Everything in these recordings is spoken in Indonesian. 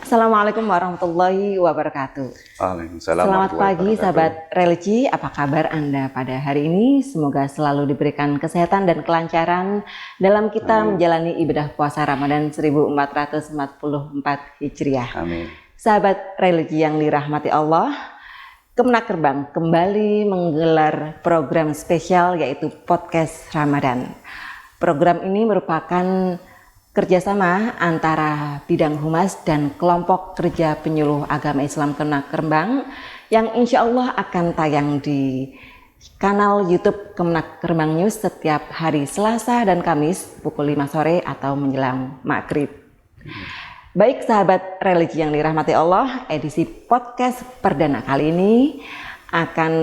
Assalamualaikum warahmatullahi wabarakatuh. Waalaikumsalam Selamat warahmatullahi pagi wabarakatuh. sahabat religi, apa kabar Anda pada hari ini? Semoga selalu diberikan kesehatan dan kelancaran dalam kita menjalani ibadah puasa Ramadan 1444 Hijriah. Amin. Sahabat religi yang dirahmati Allah, Kemenak Gerbang kembali menggelar program spesial yaitu Podcast Ramadan. Program ini merupakan kerjasama antara Bidang Humas dan kelompok kerja penyuluh agama Islam Kemenak Gerbang yang insya Allah akan tayang di kanal YouTube Kemenak Gerbang News setiap hari Selasa dan Kamis pukul 5 sore atau menjelang maghrib. Baik sahabat religi yang dirahmati Allah, edisi podcast perdana kali ini akan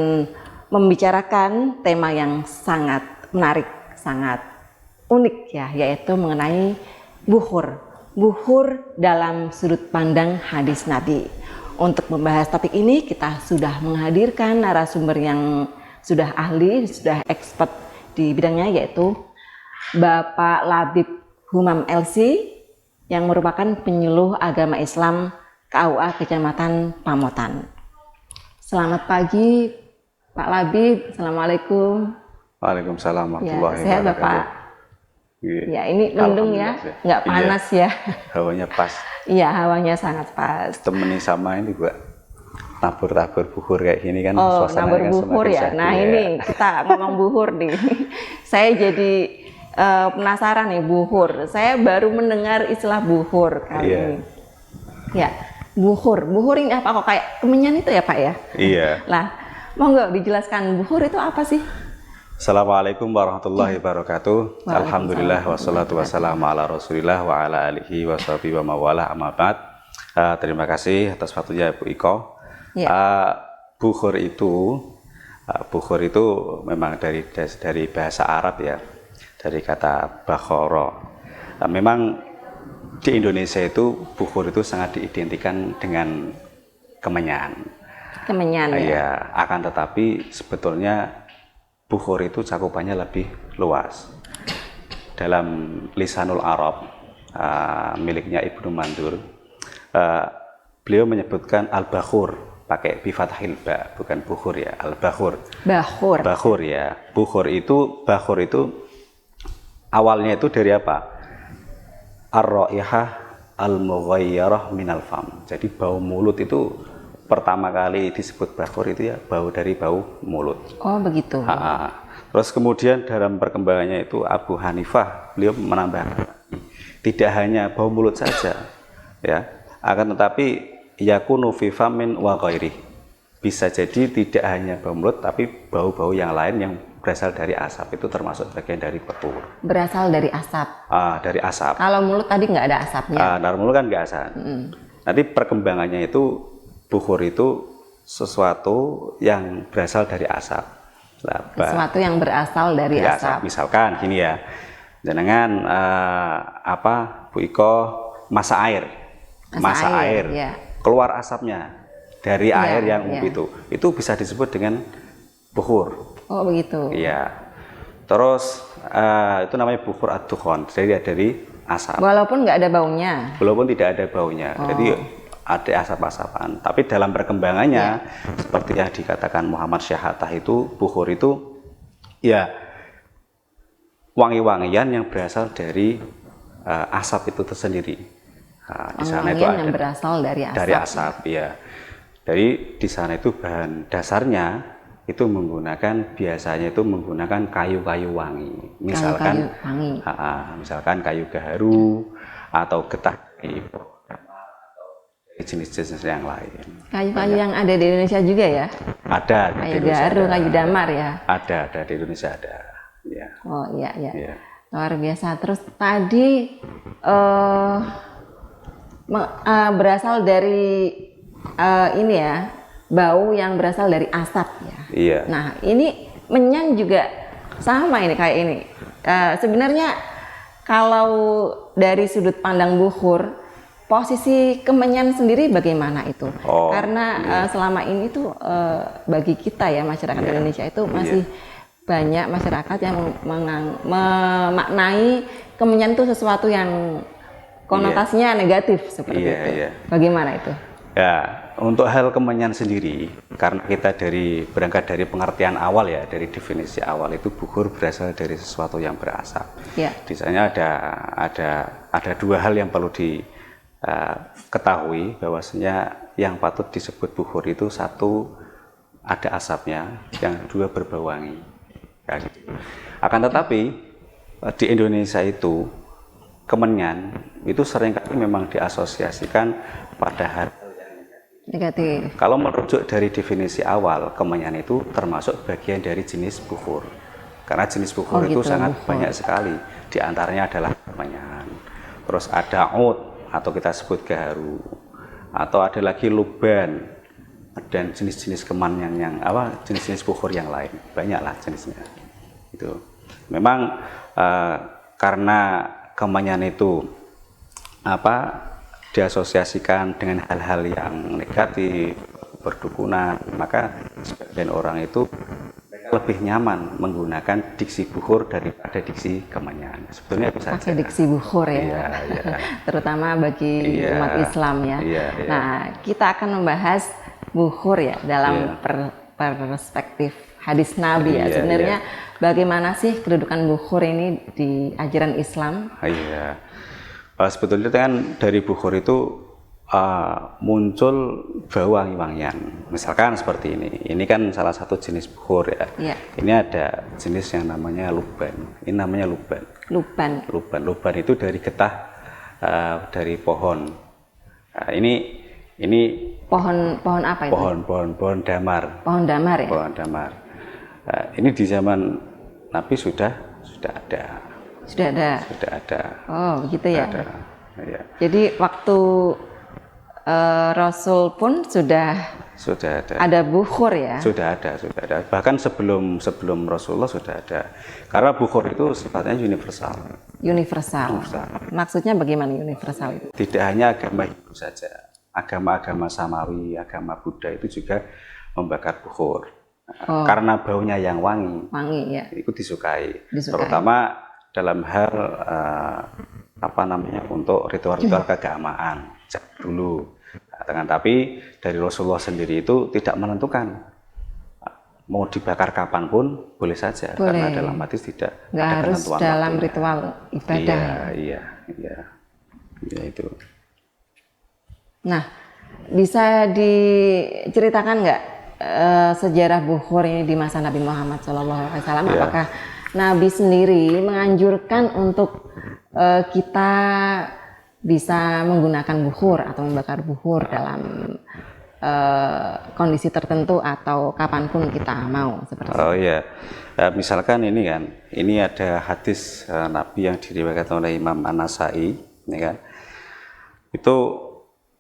membicarakan tema yang sangat menarik, sangat unik ya, yaitu mengenai buhur dalam sudut pandang hadis Nabi. Untuk membahas topik ini kita sudah menghadirkan narasumber yang sudah ahli, sudah expert di bidangnya, yaitu Bapak Labib Humam LC yang merupakan penyuluh agama Islam KUA Kecamatan Pamotan. Selamat pagi Pak Labib, Assalamualaikum. Waalaikumsalam warahmatullahi Ya, sehat wabarakatuh. Bapak? Ya, ini mendung ya, nggak panas ya. Hawanya pas. Iya, hawanya sangat pas. Temeni sama ini juga tabur-tabur buhur kayak gini kan. Oh, suasananya tabur buhur ya. Nah ini kita ngomong buhur nih. Saya jadi penasaran nih buhur. Saya baru mendengar istilah buhur kali ini. Ya, buhur. Buhur ini apa? Kok kayak kemenyan itu ya Pak ya? Iya. Lah, mau nggak dijelaskan buhur itu apa sih? Assalamualaikum warahmatullahi wabarakatuh. Alhamdulillah wassalatu wassalamu ala rasulillah wa ala alihi wa sahbihi wa mawalah amma ba'd. Terima kasih atas waktunya Bu Iko. Ya. Buhur itu memang dari bahasa Arab ya, dari kata bakhara. Memang di Indonesia itu buhur itu sangat diidentikan dengan kemenyan. Kemenyan ya. Iya, akan tetapi sebetulnya buhur itu cakupannya lebih luas. Dalam Lisanul Arab miliknya Ibnu Mandur, beliau menyebutkan al-bakhur pakai bifathil ba, bukan buhur ya, al-bakhur. Bakhur ya. Bakhur itu awalnya itu dari apa? Ar-raihah al-mughayyarah minal fam. Jadi bau mulut itu pertama kali disebut bakhur itu ya bau mulut. Oh begitu. Terus kemudian dalam perkembangannya itu Abu Hanifah beliau menambahkan tidak hanya bau mulut saja ya, akan tetapi yakunu fi famin wa ghairi. Bisa jadi tidak hanya bau mulut tapi bau-bau yang lain yang berasal dari asap itu termasuk bagian dari bakhur. Berasal dari asap. Dari asap. Kalau mulut tadi nggak ada asapnya. Dari mulut kan nggak asap. Nanti perkembangannya itu buhur itu sesuatu yang berasal dari asap. Sesuatu yang berasal dari asap. Misalkan gini ya, jenengan Bu Iko masak air, ya. Keluar asapnya dari air yang itu bisa disebut dengan buhur. Oh begitu. Iya. Terus itu namanya buhur ad-dukhon, jadi dari asap. Walaupun nggak ada baunya. Walaupun tidak ada baunya. Jadi ada asap-asapan, tapi dalam perkembangannya seperti yang dikatakan Muhammad Syahatah itu buhur itu ya wangi-wangian yang berasal dari asap itu tersendiri. Di sana itu ada yang berasal dari asap ya. Dari di sana itu bahan dasarnya itu biasanya menggunakan kayu-kayu wangi, misalkan misalkan kayu gaharu atau getah jenis-jenis yang lain. Kayu-kayu yang ada di Indonesia juga ya? Ada. Kayu gaharu, kayu damar ya? Ada di Indonesia ada. Ya. Oh iya. Luar biasa. Terus tadi berasal dari ini ya, bau yang berasal dari asap ya. Iya. Nah ini menyan juga sama ini kayak ini. Sebenarnya kalau dari sudut pandang buhur, posisi kemenyan sendiri bagaimana itu? Karena selama ini tuh bagi kita ya masyarakat Indonesia itu masih banyak masyarakat yang memaknai kemenyan itu sesuatu yang konotasinya negatif seperti itu. Iya. Bagaimana itu? Ya, untuk hal kemenyan sendiri, karena kita berangkat dari pengertian awal ya, dari definisi awal itu bukhur berasal dari sesuatu yang berasap. Ya. Di sana ada dua hal yang perlu diketahui, bahwasanya yang patut disebut bukhur itu satu ada asapnya, yang kedua berbau wangi. Ya, gitu. Akan tetapi di Indonesia itu kemenyan itu seringkali memang diasosiasikan pada hal negatif. Kalau merujuk dari definisi awal, kemenyan itu termasuk bagian dari jenis bukhur. Karena jenis bukhur itu sangat banyak sekali. Di antaranya adalah kemenyan. Terus ada ud atau kita sebut gaharu. Atau ada lagi luban dan jenis-jenis kemenyan jenis-jenis bukhur yang lain. Banyaklah jenisnya. Itu. Memang karena kemenyan itu diasosiasikan dengan hal-hal yang negatif, perdukunan, maka sebagian orang itu lebih nyaman menggunakan diksi bukhur daripada diksi kemenyan. Sebetulnya bisa pakai diksi bukhur ya, iya. Terutama bagi umat Islam ya. Iya. Nah, kita akan membahas bukhur ya dalam perspektif hadis Nabi ya. Sebenarnya bagaimana sih kedudukan bukhur ini di ajaran Islam? Iya. Sebetulnya kan dari bukhur itu muncul bau wangi-wangian. Misalkan seperti ini. Ini kan salah satu jenis bukhur ya. Iya. Ini ada jenis yang namanya luban. Ini namanya luban. Luban itu dari getah dari pohon. Ini pohon apa itu? Pohon damar. Pohon damar ya. Pohon damar. Ini di zaman Nabi sudah ada. Sudah ada. Oh, begitu ya. Ya. Jadi waktu Rasul pun sudah ada. Ada bukhur ya. Sudah ada. Bahkan sebelum Rasulullah sudah ada. Karena bukhur itu sifatnya universal. Maksudnya bagaimana universal itu? Tidak hanya agama Hindu saja. Agama-agama Samawi, agama Buddha itu juga membakar bukhur. Karena baunya yang wangi. Ya. Itu disukai. Terutama dalam hal untuk ritual-ritual keagamaan dulu. Tapi dari Rasulullah sendiri itu tidak menentukan mau dibakar kapanpun boleh saja. Karena dalam hadis tidak ada harus dalam waktunya. Ritual ibadah. Iya itu. Nah, bisa diceritakan nggak sejarah bukhur ini di masa Nabi Muhammad SAW? Apakah Nabi sendiri menganjurkan untuk kita bisa menggunakan bukhur atau membakar bukhur dalam kondisi tertentu atau kapanpun kita mau seperti itu? Iya, misalkan ini ada hadis Nabi yang diriwayatkan oleh Imam An-Nasai, ini kan, itu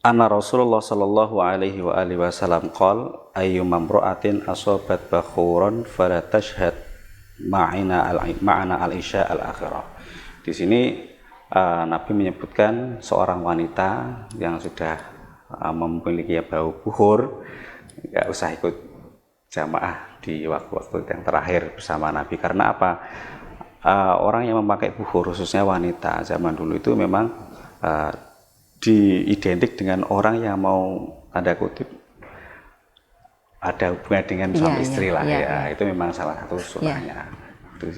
anna Rasulullah sallallahu alaihi wasallam qol ayyumam ra'atin asobat bakhuran fala tashhad ma'ana al-isya al-akhirah. Di sini Nabi menyebutkan seorang wanita yang sudah memiliki bau bukhur nggak usah ikut jamaah di waktu-waktu yang terakhir bersama Nabi. Karena apa? Orang yang memakai bukhur, khususnya wanita zaman dulu itu memang diidentik dengan orang yang mau tanda kutip ada hubungan dengan suami istri lah. Itu memang salah satu sunnahnya.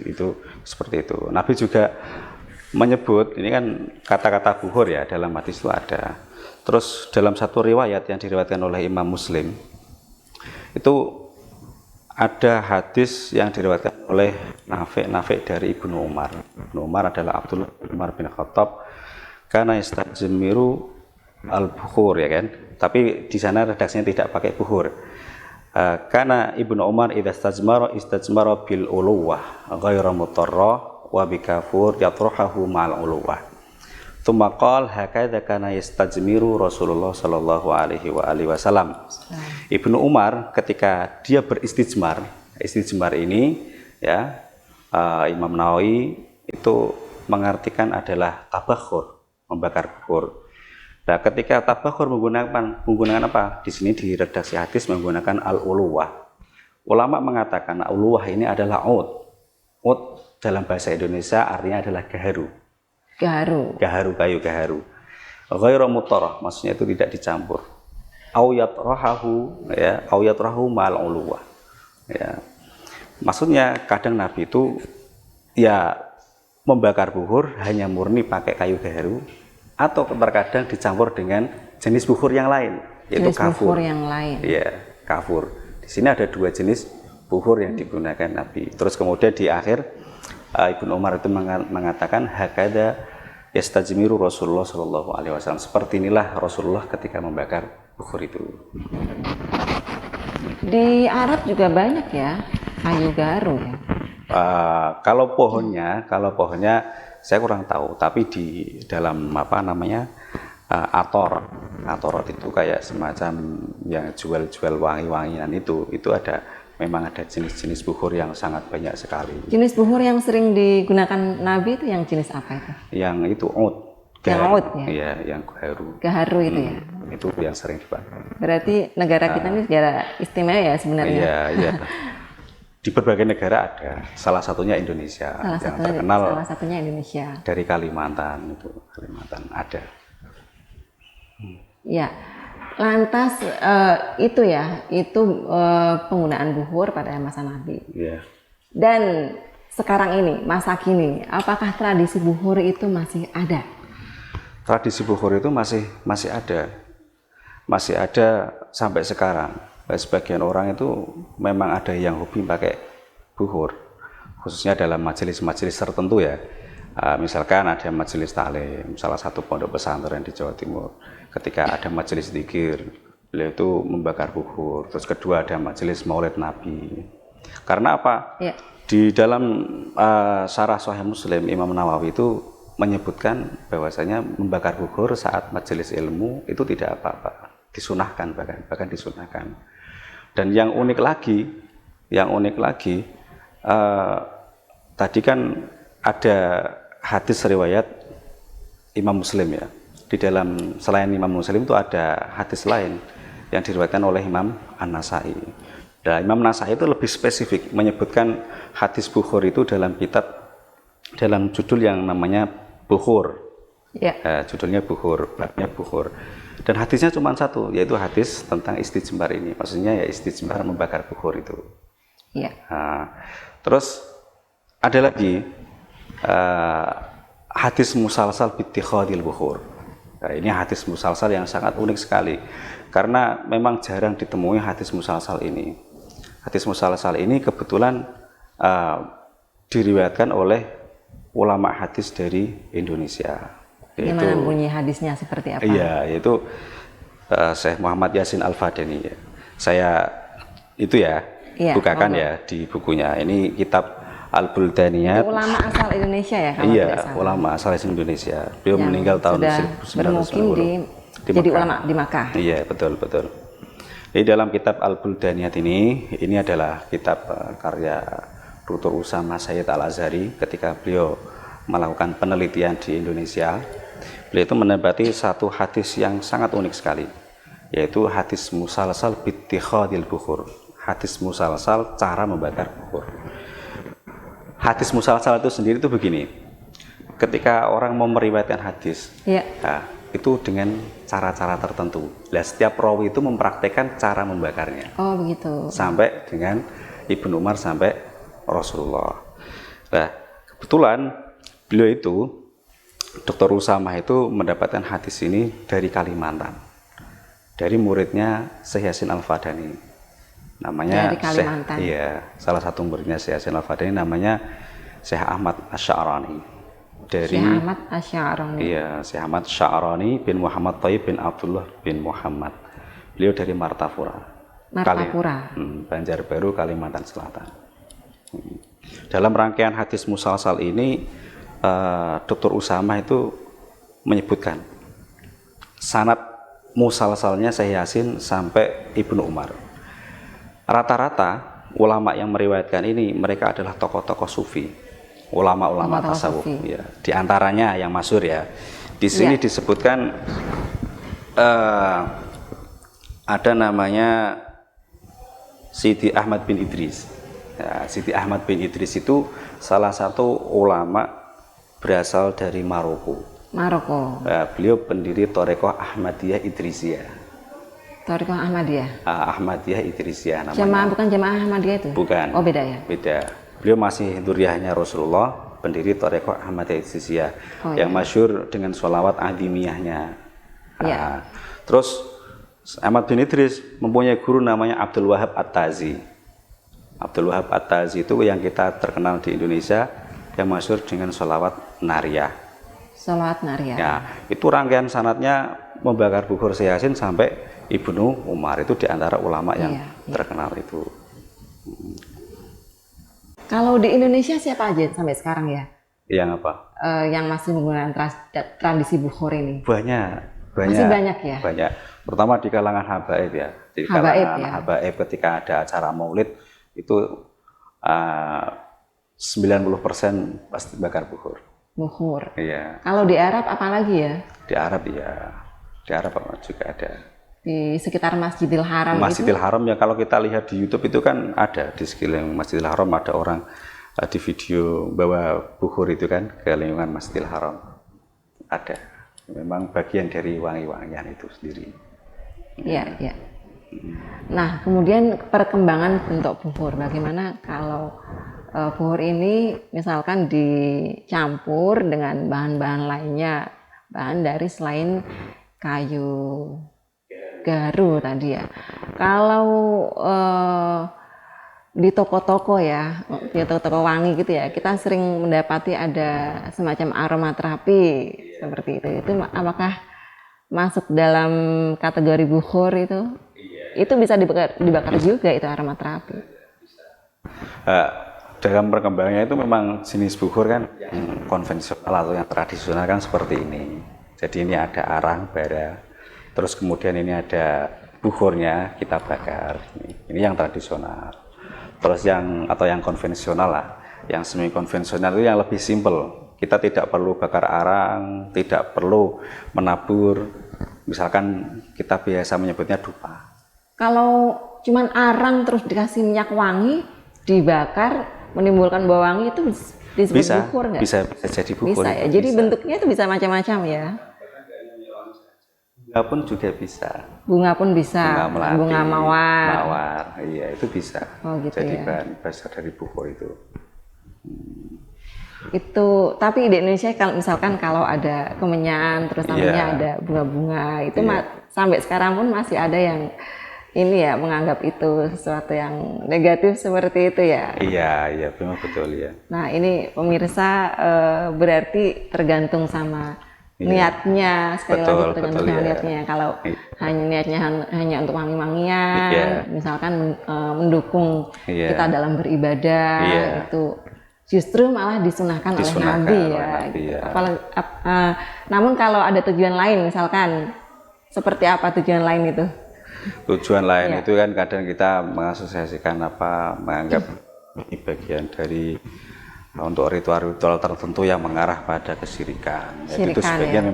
Itu seperti itu. Nabi juga menyebut, ini kan kata-kata bukhur ya, dalam hadis itu ada. Terus dalam satu riwayat yang diriwayatkan oleh Imam Muslim, itu ada hadis yang diriwayatkan oleh Nafi' dari Ibnu Umar. Ibnu Umar adalah Abdullah bin Umar bin Khattab, karena istajmiru al-bukhur ya kan. Tapi di sana redaksinya tidak pakai bukhur. Karena Ibnu Umar idza istajmara bil uluwah ghairu mutarrah wa bikafur yatruhahu ma'al uluwah. Tsumma qala hakadza kana yastajmiru Rasulullah sallallahu alaihi wasallam. Ibnu Umar ketika dia beristijmar ini ya, Imam Nawawi itu mengartikan adalah tabakhur, membakar bukhur. Nah, ketika tabakhur menggunakan apa? Di sini di redaksi hadis menggunakan al-uluwah. Ulama mengatakan al-uluwah ini adalah ud. Ud dalam bahasa Indonesia artinya adalah gaharu. Gaharu, kayu gaharu. Ghairu muttarah, maksudnya itu tidak dicampur. Au yatrahu, ya, au yatrahu ma'al uluwah. Ya. Maksudnya kadang Nabi itu ya membakar buhur hanya murni pakai kayu gaharu, atau terkadang dicampur dengan jenis buhur yang lain, yaitu jenis kafur. Buhur yang lain. Iya, kafur. Di sini ada 2 jenis buhur yang digunakan Nabi. Terus kemudian di akhir Ibnu Umar itu mengatakan hakada yastajmiru Rasulullah Shallallahu Alaihi Wasallam. Seperti inilah Rasulullah ketika membakar buhur itu. Di Arab juga banyak ya kayu gaharu ya. Kalau pohonnya saya kurang tahu, tapi di dalam apa namanya atorot itu kayak semacam yang jual-jual wangi-wangian itu memang ada jenis-jenis buhur yang sangat banyak sekali. Jenis buhur yang sering digunakan Nabi itu yang jenis apa itu? Yang itu oud. Yang oud ya? Iya, yang gaharu. Gaharu itu ya? Itu yang sering dipakai. Berarti negara kita ini negara istimewa ya sebenarnya? Iya. Di berbagai negara ada, salah satunya Indonesia. Salah satunya Indonesia. Dari Kalimantan ada. Ya, lantas itu penggunaan buhur pada masa Nabi. Yeah. Dan sekarang ini, masa kini, apakah tradisi buhur itu masih ada? Tradisi buhur itu masih ada sampai sekarang. Sebagian orang itu memang ada yang hobi pakai buhur, khususnya dalam majelis-majelis tertentu ya. Misalkan ada majelis taklim, salah satu pondok pesantren di Jawa Timur. Ketika ada majelis zikir, beliau itu membakar buhur. Terus kedua ada majelis Maulid Nabi. Karena apa? Ya. Di dalam Syarah Sahih Muslim, Imam Nawawi itu menyebutkan bahwasanya membakar buhur saat majelis ilmu itu tidak apa-apa, disunahkan bahkan disunahkan. Dan yang unik lagi, tadi kan ada hadis riwayat Imam Muslim ya. Di dalam selain Imam Muslim itu ada hadis lain yang diriwayatkan oleh Imam An-Nasai. Dan Imam Nasai itu lebih spesifik menyebutkan hadis buhur itu dalam judul yang namanya buhur. Ya. Judulnya buhur, babnya buhur. Dan hadisnya cuma satu, yaitu hadis tentang istijmar ini. Maksudnya ya istijmar membakar buhur itu. Ya. Terus ada lagi hadis musalsal bittikhadil buhur. Nah, ini hadis musalsal yang sangat unik sekali karena memang jarang ditemui hadis musalsal ini. Hadis musalsal ini kebetulan diriwayatkan oleh ulama hadis dari Indonesia. Gimana bunyi hadisnya seperti apa? Iya, yaitu Syekh Muhammad Yasin Al-Fadani. Saya itu bukakan ya di bukunya. Ini kitab Al-Buldaniyat. Ulama asal Indonesia ya? Kalau tidak salah. Ulama asal Indonesia. Beliau meninggal tahun 1990. Jadi ulama di Makkah. Iya, betul. Jadi dalam kitab Al-Buldaniyat ini adalah kitab karya Dr. Usama Sayyid Al-Azhari ketika beliau melakukan penelitian di Indonesia. Beliau itu mendapati satu hadis yang sangat unik sekali, yaitu hadis musalsal bittikhadil buhur. Hadis musalsal cara membakar buhur. Hadis musalsal itu sendiri itu begini, ketika orang mau meriwayatkan hadis, itu dengan cara-cara tertentu. Nah, setiap rawi itu mempraktekkan cara membakarnya. Oh begitu. Sampai dengan Ibnu Umar sampai Rasulullah. Nah, kebetulan beliau itu Dr. Usama itu mendapatkan hadis ini dari Kalimantan, dari muridnya Syekh Yasin Al-Fadani. Namanya dari Kalimantan. Salah satu muridnya Syekh Yasin Al-Fadani namanya Syekh Ahmad Asy-Sya'rani. Dari Syekh Ahmad Asy-Sya'rani. Iya, Syekh Ahmad Asy-Sya'rani bin Muhammad Thayyib bin Abdullah bin Muhammad. Beliau dari Martapura. Banjarbaru, Kalimantan Selatan. Dalam rangkaian hadis musalsal ini Dr. Usama itu menyebutkan sanad musalsalnya Syekh Yasin sampai Ibnu Umar. Rata-rata ulama yang meriwayatkan ini mereka adalah tokoh-tokoh sufi, ulama-ulama tasawuf. Ya. Di antaranya yang masyhur ya. Di sini disebutkan ada namanya Siti Ahmad bin Idris. Ya, Siti Ahmad bin Idris itu salah satu ulama berasal dari Maroko. Maroko. Beliau pendiri Thariqah Ahmadiyah Idrisiyah. Thariqah Ahmadiyah. Ahmadiyah Idrisiyah namanya. Jamaah bukan jamaah Ahmadiyah itu? Bukan. Oh, beda ya? Beda. Beliau masih duriahnya Rasulullah, pendiri Thariqah Ahmadiyah Idrisiyah, yang masyhur dengan sholawat adimiyahnya. Terus Ahmad bin Idris mempunyai guru namanya Abdul Wahab At-Tazi. Abdul Wahab At-Tazi itu yang kita terkenal di Indonesia, yang masyhur dengan sholawat nariyah. Sholawat nariyah. Ya, itu rangkaian sanadnya membakar bukhur Yasin sampai Ibnu Umar, itu diantara ulama yang terkenal itu. Kalau di Indonesia siapa aja sampai sekarang ya? Yang apa? Yang masih menggunakan tradisi bukhur ini? Banyak. Masih banyak ya? Banyak. Pertama di kalangan habaib ya. Di kalangan habaib ketika ada acara maulid itu 90% pasti bakar bukhur. Bukhur. Iya. Kalau di Arab apa lagi ya? Di Arab ya. Di Arab juga ada. Di sekitar Masjidil Haram Masjidil Haram ya, kalau kita lihat di YouTube itu kan ada di sekeliling Masjidil Haram ada orang di video bawa bukhur itu kan ke lingkungan Masjidil Haram. Ada. Memang bagian dari wangi-wangian itu sendiri. Iya, iya. Nah, kemudian perkembangan bentuk bukhur. Bagaimana kalau bukhur ini misalkan dicampur dengan bahan-bahan lainnya, bahan dari selain kayu garu tadi ya. Kalau di toko-toko ya, di toko-toko wangi gitu ya, kita sering mendapati ada semacam aromaterapi seperti itu. Itu apakah masuk dalam kategori bukhur itu? Itu bisa dibakar juga itu aromaterapi. Dalam perkembangannya itu memang jenis bukhur kan yang konvensional atau yang tradisional kan seperti ini. Jadi ini ada arang bara, terus kemudian ini ada bukhurnya kita bakar. Ini yang tradisional. Terus yang konvensional lah, yang semi konvensional itu yang lebih simpel. Kita tidak perlu bakar arang, tidak perlu menabur. Misalkan kita biasa menyebutnya dupa. Kalau cuman arang terus dikasih minyak wangi, dibakar, menimbulkan bau wangi, itu disebut bukhur nggak? Bisa jadi bukhur. Bisa ya. Jadi bentuknya itu bisa macam-macam ya. Bunga pun juga bisa. Bunga pun bisa. Bunga melati, bunga mawar. Mawar, iya itu bisa. Oh gitu. Jadi ya. bahan dasar dari bukhur itu. Itu tapi di Indonesia kalau ada kemenyan terus namanya ada bunga-bunga itu sampai sekarang pun masih ada yang ini ya menganggap itu sesuatu yang negatif seperti itu ya. Iya memang betul ya. Nah ini pemirsa berarti tergantung sama niatnya, sekali lagi tergantung sama niatnya. Kalau hanya niatnya hanya untuk wangi-wangian, misalkan mendukung kita dalam beribadah, itu justru malah disunahkan oleh Nabi ya. Gitu. Namun kalau ada tujuan lain, misalkan seperti apa tujuan lain itu? Tujuan lain itu kan kadang kita mengasosiasikan menganggap ini bagian dari untuk ritual-ritual tertentu yang mengarah pada kesyirikan. Jadi itu sebaiknya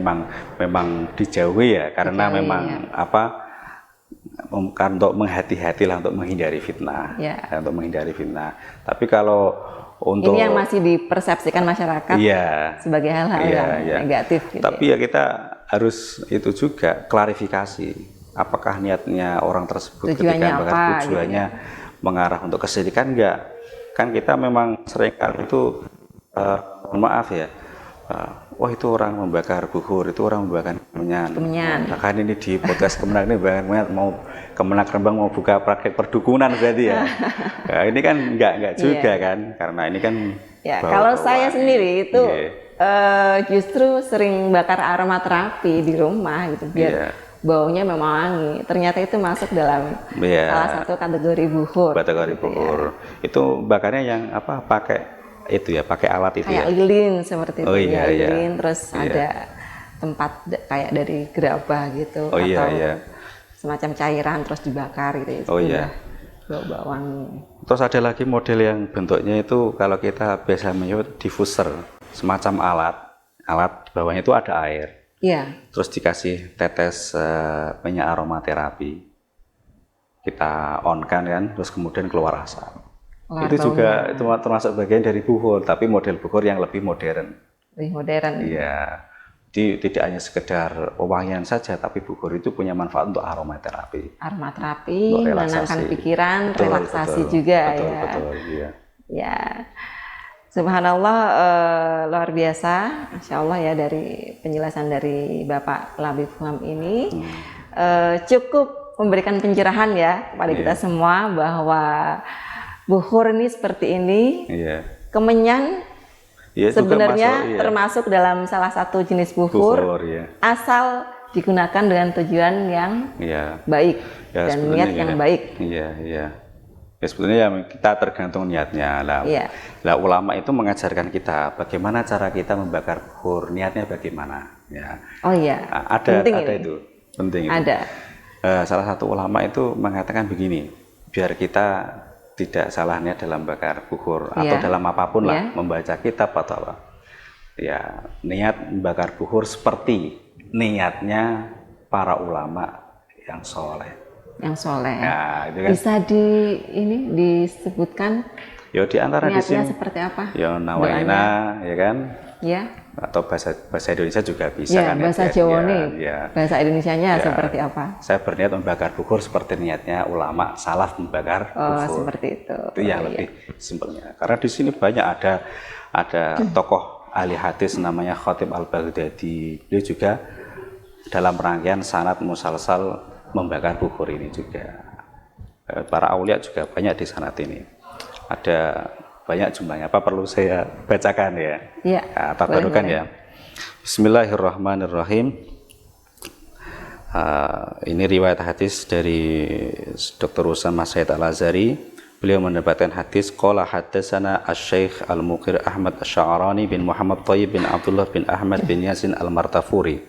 memang dijauhi ya, karena memang untuk menghati-hatilah untuk menghindari fitnah, untuk menghindari fitnah. Tapi kalau untuk ini yang masih dipersepsikan masyarakat sebagai hal-hal yang negatif. Gitu tapi ya kita harus itu juga klarifikasi. Apakah niatnya orang tersebut tujuannya ketika tujuannya mengarah untuk kesyirikan enggak? Kan kita memang seringkali itu maaf ya, wah itu orang membakar bukhur, itu orang membakar kemenyan. Bahkan ini di podcast Kemenak ini mau Kemenak Rembang mau buka praktek perdukunan berarti ya. Nah, ini kan enggak juga kan, karena ini kan kalau saya sendiri itu justru sering bakar aromaterapi di rumah gitu biar baunya memang wangi. Ternyata itu masuk dalam salah satu kategori bukhur. Kategori bukhur. Itu bakarnya yang pakai itu ya, pakai alat itu kayak lilin seperti itu. Lilin terus ada tempat kayak dari gerabah gitu atau semacam cairan terus dibakar gitu. Bau wangi. Terus ada lagi model yang bentuknya itu kalau kita biasa menyebut diffuser, semacam alat di bawahnya itu ada air. Terus dikasih tetes minyak aromaterapi, kita on kan, terus kemudian keluar asap. Itu juga itu termasuk bagian dari bukhur, tapi model bukhur yang lebih modern. Lebih modern. Iya. Tidak hanya sekedar pewangian saja, tapi bukhur itu punya manfaat untuk aromaterapi. Aromaterapi, menenangkan pikiran, relaksasi juga ya. Betul, iya. Ya, subhanallah, luar biasa, masya Allah ya, dari penjelasan dari Bapak Labib Fuham ini cukup memberikan pencerahan ya kepada kita semua bahwa bukhur ini seperti ini. Kemenyan sebenarnya termasuk dalam salah satu jenis bukhur, asal digunakan dengan tujuan yang baik dan niat yang baik. Ya sebetulnya kita tergantung niatnya lah. Lah ulama itu mengajarkan kita bagaimana cara kita membakar bukhur, niatnya bagaimana. Ya. Ada itu penting. Ada. Salah satu ulama itu mengatakan begini, biar kita tidak salah niat dalam bakar bukhur atau dalam apapun lah, membaca kitab atau apa. Ya, niat membakar bukhur seperti niatnya para ulama yang soleh. Yang soleh. Ya, kan? Bisa disebutkan. Ya di antara di sini seperti apa? Ya nawaina, ya kan? Ya. Atau bahasa Indonesia juga bisa kan? Bahasa Jawa nih. Bahasa Indonesianya seperti apa? Saya berniat membakar bukhur seperti niatnya ulama salaf membakar bukhur. Seperti itu. Itu yang lebih simpelnya. Karena di sini banyak ada tokoh ahli hadis namanya Khatib Al-Baghdadi. Dia juga dalam rangkaian sanad musalsal membakar bukhur ini juga. Para aulia juga banyak di sanad ini. Ada banyak jumlahnya, apa perlu saya bacakan ya? Tabarukan ya. Bismillahirrahmanirrahim. Ini riwayat hadis dari Dr. Usama Said Al-Azhari. Beliau mendapatkan hadis qala haddatsana asy-Syaikh Al-Muqir Ahmad Asy-Sya'rani bin Muhammad Thayyib bin Abdullah bin Ahmad bin Yasin Al-Martafuri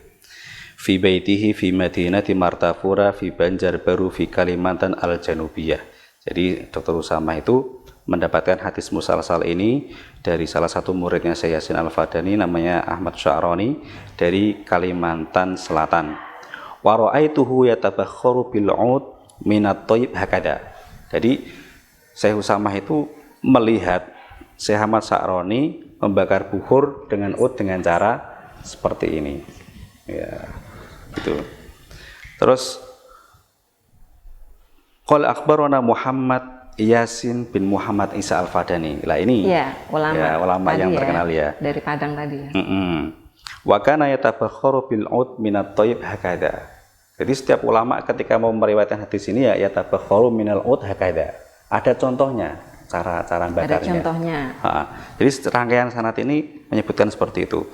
fi baitihi fi Madinati Martafura fi Banjarbaru fi Kalimantan Al-Janubiyah. Jadi Dr. Usama itu mendapatkan hadis musalsal ini dari salah satu muridnya Syekh Yasin Al-Fadani namanya Ahmad Sya'rani dari Kalimantan Selatan. Wa ra'aituhu yatabakharu bil 'ud min at-thayyib hakada. Jadi Syekh Usamah itu melihat Syekh Ahmad Sya'rani membakar bukhur dengan ud dengan cara seperti ini. Ya, gitu. Terus qala akhbarana Muhammad Yasin bin Muhammad Isa Al-Fadani. Lah ini ulama yang terkenal ya. Dari Padang tadi ya. Wa kana yatabakharu bil 'ud min at-thayyib hakada. Jadi setiap ulama ketika mau meriwayatkan hadis ini ya yatabakharu minal 'ud hakada. Ada contohnya cara bakarnya. Ada contohnya. Jadi rangkaian sanad ini menyebutkan seperti itu.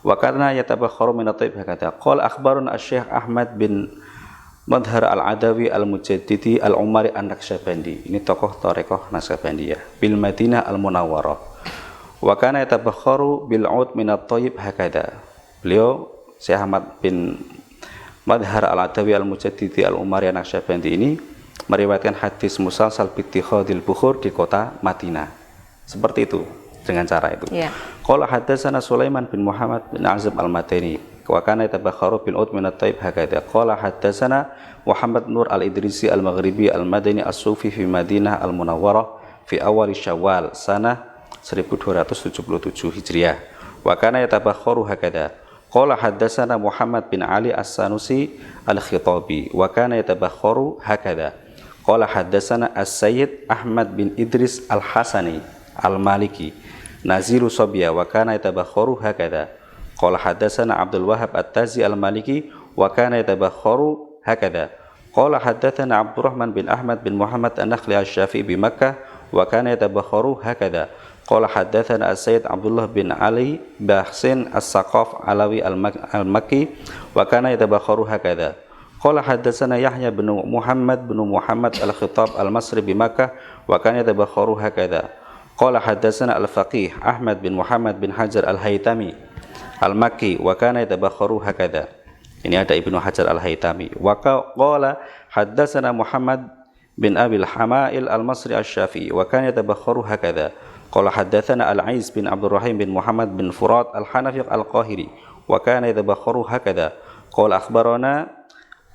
Wa kana yatabakharu min at-thayyib hakada. Qala akhbarana Asy-Syaikh Ahmad bin Madhar Al-Adawi Al-Mujaddidi Al-Umari An-Naqsyabandi. Ini tokoh Thariqah Naqsyabandiyah bil Madinah Al-Munawwarah. Wa kana yatabakharu bil 'ud min at-thayyib hakada. Beliau Syekh Ahmad bin Madhar Al-Adawi Al-Mujaddidi Al-Umari An-Naqsyabandi ini meriwayatkan hadis musalsal bi ittikhadil bukhur di kota Madinah. Seperti itu, dengan cara itu. Qala haddatsana Sulaiman bin Muhammad bin Azib Al-Madani. Wa kana yatabakharu bil 'ud min at-thayyib hakada. Qala haddatsana Muhammad Nur Al-Idrisi Al-Maghribi Al-Madani As-Sufi fi Madinah Al-Munawwarah fi awal Syawal sanah 1277 Hijriah. Wa kana yatabakharu hakada. Qala haddatsana Muhammad bin Ali As-Sanusi Al-Khitabi wa kana yatabakharu hakada. Qala haddatsana As-Sayyid Ahmad bin Idris Al-Hasani Al-Maliki Nazilu Sabiyah wa kana yatabakharu hakada. Qala haddatsana Abdul Wahhab At-Tazi Al-Maliki wa kana yatabakharu hakada. Qala haddatsana Abdurrahman bin Ahmad bin Muhammad An-Nakhli Asy-Syafi'i bi Makkah wa kana yatabakharu hakada. Qala haddatsana As-Sayyid Abdullah bin Ali Bahsin As-Saqaf Alawi Al-Makki wa kana yatabakharu hakada. Qala haddatsana Yahya bin Muhammad Al-Khitab Al-Masri bi Makkah wa kana yatabakharu hakada. Qala haddatsana Al-Faqih Ahmad bin Muhammad bin Hajar Al-Haytami Al-Makki wa kana yatabakharu hakada. Ini ada Ibnu Hajar Al-Haytami. Wa qala haddatsana Muhammad bin Abil Hamail Al-Masri Asy-Syafi'i wa kana yatabakharu hakada. Qala haddatsana Al-Aiz bin Abdurrahim bin Muhammad bin Furat Al-Hanafi Al-Qahiri wa kana yatabakharu hakada. Qala akhbarana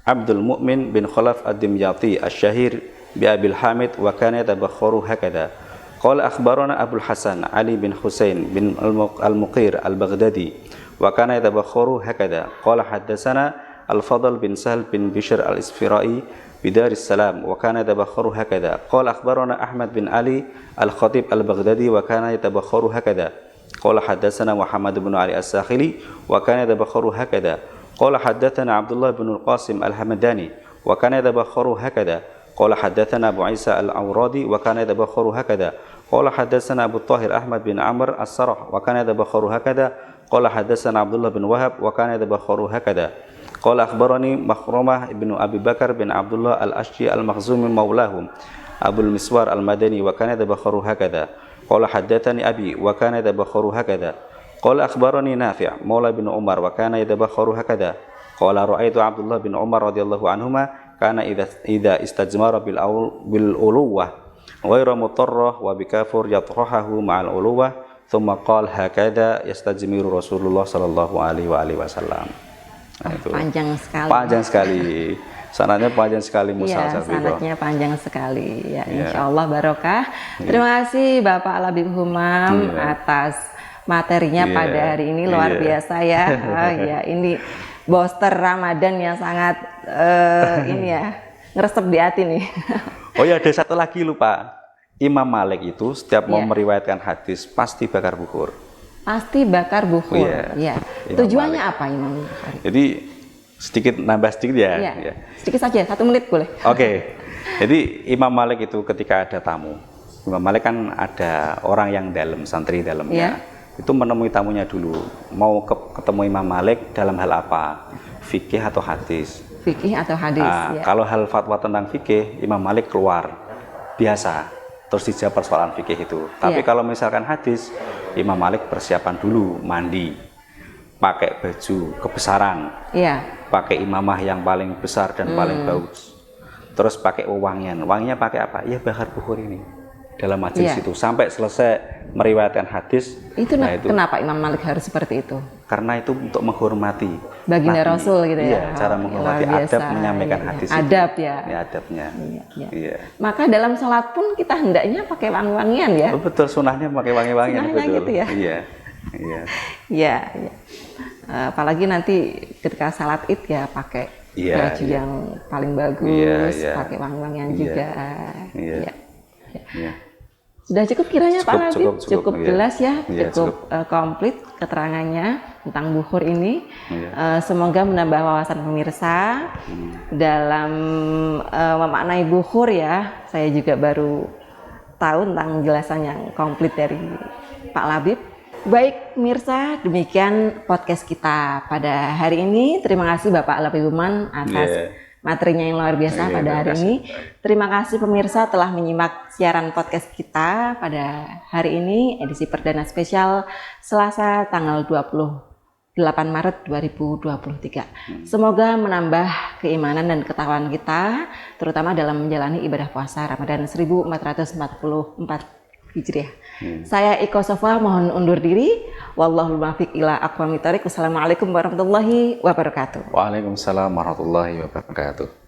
Abdul Mu'min bin Khalaf Ad-Dimyati Asy-Syahir bi Abil Hamid wa kana yatabakharu hakada. Qala akhbarana Abul Hasan Ali bin Husain bin al-Muqir al-Baghdadi wa kana yatabakharu hakadha. Qala haddatsana Al-Fadl bin Sahl bin Bishr al-Isfirai bidar salam wa kana yatabakharu hakadha. Qala akhbarana Ahmad bin Ali al-Khatib al-Baghdadi wa kana yatabakharu hakadha. Qala haddatsana Muhammad bin Ali as-Sakhili wa kana yatabakharu hakadha. Qala haddatsana Abdullah bin al-Qasim al-Hamadani wa kana yatabakharu hakadha. Qala haddatsana Abu Isa al-Awradi wa kana yatabakharu hakadha. Qala haddatsana Abu Tahir Ahmad bin Amr as-Sarh wa kana yatabakharu hakadha. Qala haddatsana Abdullah bin Wahab wa kana yatabakharu hakadha. Qala akhbarani Makhramah ibnu Abi Bakar bin Abdullah al-Ashji al-Makhzumi maulahum Abul Miswar al-Madani wa kana yatabakharu hakadha. Qala haddatsani abi wa kana yatabakharu hakadha. Qala akhbarani Nafi' maula bin Umar wa kana yatabakharu hakadha. Qala ra'aitu Abdullah bin Umar radhiyallahu anhuma kana idza istajmara bil uluwah ghairu mutarrah wa bikafur yatrahahu ma'al uluwah thumma qala hakadha yastajmiru Rasulullah sallallahu alaihi wasallam. Nah, itu panjang sekali. Panjang sekali. Sanadnya panjang sekali Musal. Iya, sanadnya panjang sekali. Ya, insyaallah barokah. Terima kasih Bapak Labib Humam atas materinya pada hari ini, luar biasa ya. Ya, ini booster Ramadan yang sangat ini ya, ngeresep di hati nih. Oh ya, ada satu lagi lupa. Imam Malik itu setiap mau meriwayatkan hadis pasti bakar bukhur. Pasti bakar bukhur. Ya. Tujuannya Malik. Apa Imam? Jadi sedikit nambah sedikit ya. Ya. Sedikit saja, 1 menit boleh. Oke. Jadi Imam Malik itu ketika ada tamu, Imam Malik kan ada orang yang dalam, santri dalamnya. Itu menemui tamunya dulu, mau ketemu Imam Malik dalam hal apa, fikih atau hadis. Fikih atau hadis. Kalau hal fatwa tentang fikih, Imam Malik keluar biasa, terus dijawab persoalan fikih itu. Tapi kalau misalkan hadis, Imam Malik persiapan dulu, mandi, pakai baju kebesaran, pakai imamah yang paling besar dan paling bagus, terus pakai wewangian. Wanginya pakai apa? Ya bakar bukhur ini. Dalam majelis itu sampai selesai meriwayatkan hadis. Itu kenapa Imam Malik harus seperti itu? Karena itu untuk menghormati baginda Rasul gitu ya. Cara menghormati adab menyampaikan hadis. Adab itu. Adabnya. Maka dalam sholat pun kita hendaknya pakai wangi-wangian ya. Betul, sunahnya pakai wangi-wangian. Sunahnya betul. Gitu ya. Iya. Apalagi nanti ketika salat Id ya pakai baju yang paling bagus, pakai wangi-wangian juga. Sudah cukup kiranya Pak Labib, cukup jelas ya, cukup komplit keterangannya tentang bukhur ini. Semoga menambah wawasan pemirsa dalam memaknai bukhur ya. Saya juga baru tahu tentang penjelasan yang komplit dari Pak Labib. Baik pemirsa, demikian podcast kita pada hari ini. Terima kasih Bapak Labib Human atas materinya yang luar biasa pada hari ini. Terima kasih pemirsa telah menyimak siaran podcast kita pada hari ini, edisi perdana spesial Selasa tanggal 28 Maret 2023. Semoga menambah keimanan dan ketakwaan kita, terutama dalam menjalani ibadah puasa Ramadan 1444 Hijriah. Saya Iko Sofa mohon undur diri. Wallahul muwaffiq ila aqwamit thoriq. Wassalamualaikum warahmatullahi wabarakatuh. Waalaikumsalam warahmatullahi wabarakatuh.